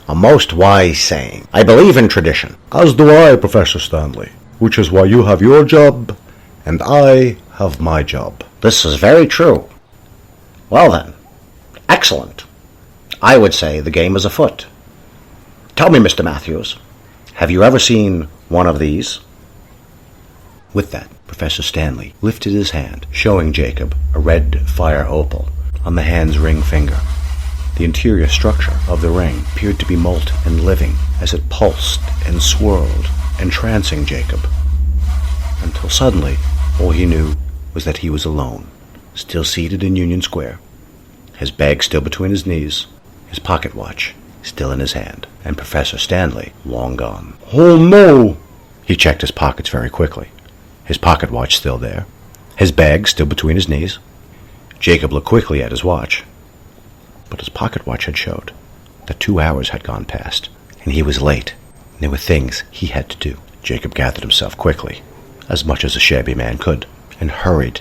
A most wise saying. I believe in tradition. As do I, Professor Stanleeh, which is why you have your job, and I have my job. This is very true. Well then, excellent. I would say the game is afoot. Tell me, Mr. Matthews, have you ever seen one of these? With that, Professor Stanleeh lifted his hand, showing Jacob a red fire opal on the hand's ring finger. The interior structure of the ring appeared to be molten and living as it pulsed and swirled, entrancing Jacob. Until suddenly, all he knew was that he was alone, still seated in Union Square, his bag still between his knees, his pocket watch still in his hand, and Professor Stanleeh long gone. Oh no! He checked his pockets very quickly. His pocket watch still there, his bag still between his knees. Jacob looked quickly at his watch, but his pocket watch had showed that 2 hours had gone past, and he was late. There were things he had to do. Jacob gathered himself quickly, as much as a shabby man could, and hurried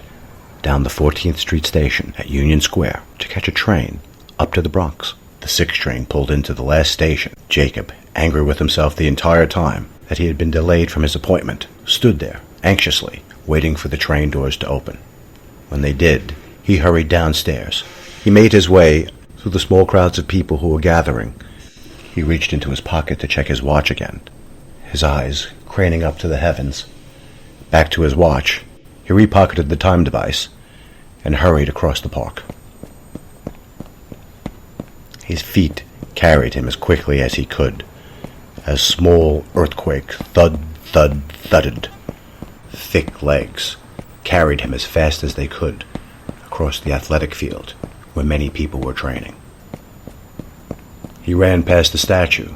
down the 14th Street station at Union Square to catch a train up to the Bronx. The 6th train pulled into the last station. Jacob, angry with himself the entire time that he had been delayed from his appointment, stood there, anxiously, waiting for the train doors to open. When they did, he hurried downstairs. He made his way through the small crowds of people who were gathering. He reached into his pocket to check his watch again, his eyes craning up to the heavens. Back to his watch, he repocketed the time device and hurried across the park. His feet carried him as quickly as he could, as small earthquake thud, thud, thudded. Thick legs carried him as fast as they could across the athletic field where many people were training. He ran past the statue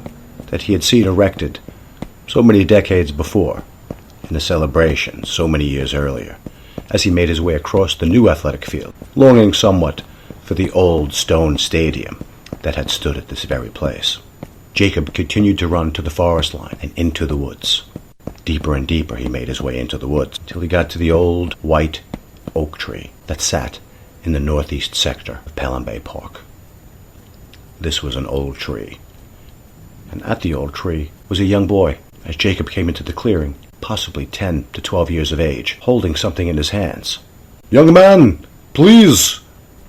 that he had seen erected so many decades before in a celebration so many years earlier, as he made his way across the new athletic field, longing somewhat for the old stone stadium that had stood at this very place. Jacob continued to run to the forest line and into the woods. Deeper and deeper he made his way into the woods, till he got to the old white oak tree that sat in the northeast sector of Pelham Bay Park. This was an old tree, and at the old tree was a young boy. As Jacob came into the clearing, possibly 10 to 12 years of age, holding something in his hands. Young man, please,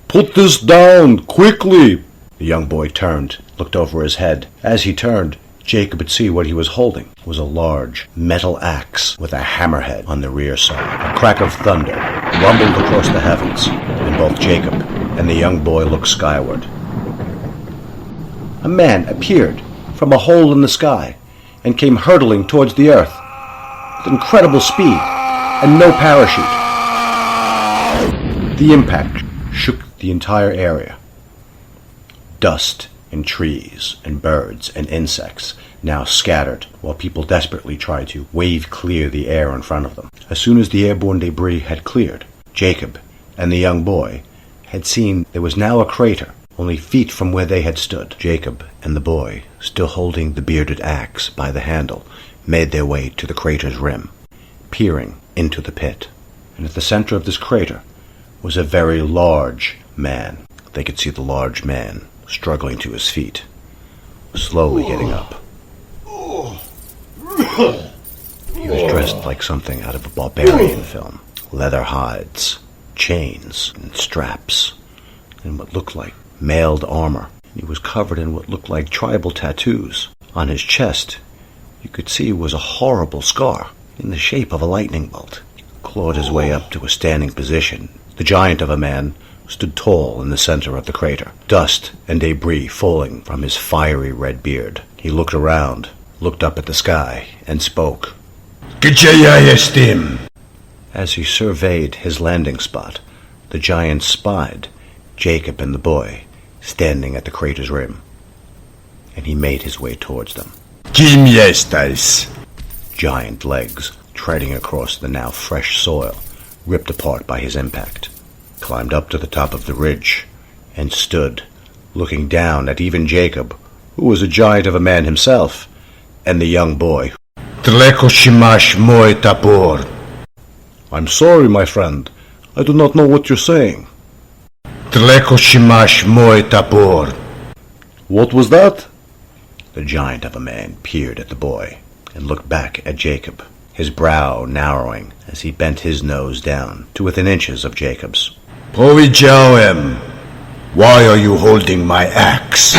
put this down, quickly! The young boy turned, looked over his head. As he turned, Jacob could see what he was holding was a large metal axe with a hammerhead on the rear side. A crack of thunder rumbled across the heavens, and both Jacob and the young boy looked skyward. A man appeared from a hole in the sky and came hurtling towards the earth with incredible speed and no parachute. The impact shook the entire area. Dust and trees and birds and insects now scattered while people desperately tried to wave clear the air in front of them. As soon as the airborne debris had cleared, Jacob and the young boy had seen there was now a crater only feet from where they had stood. Jacob and the boy, still holding the bearded axe by the handle, made their way to the crater's rim, peering into the pit. And at the center of this crater was a very large man. They could see the large man struggling to his feet, slowly getting up. He was dressed like something out of a barbarian film. Leather hides, chains, and straps, and what looked like mailed armor. He was covered in what looked like tribal tattoos. On his chest, you could see was a horrible scar in the shape of a lightning bolt. He clawed his way up to a standing position. The giant of a man stood tall in the center of the crater, dust and debris falling from his fiery red beard. He looked around, looked up at the sky, and spoke. As he surveyed his landing spot, the giant spied Jacob and the boy standing at the crater's rim, and he made his way towards them. Giant legs treading across the now fresh soil, ripped apart by his impact, climbed up to the top of the ridge, and stood, looking down at even Jacob, who was a giant of a man himself, and the young boy. I'm sorry, my friend. I do not know what you're saying. What was that? The giant of a man peered at the boy and looked back at Jacob, his brow narrowing as he bent his nose down to within inches of Jacob's. Powiedziałem, why are you holding my axe?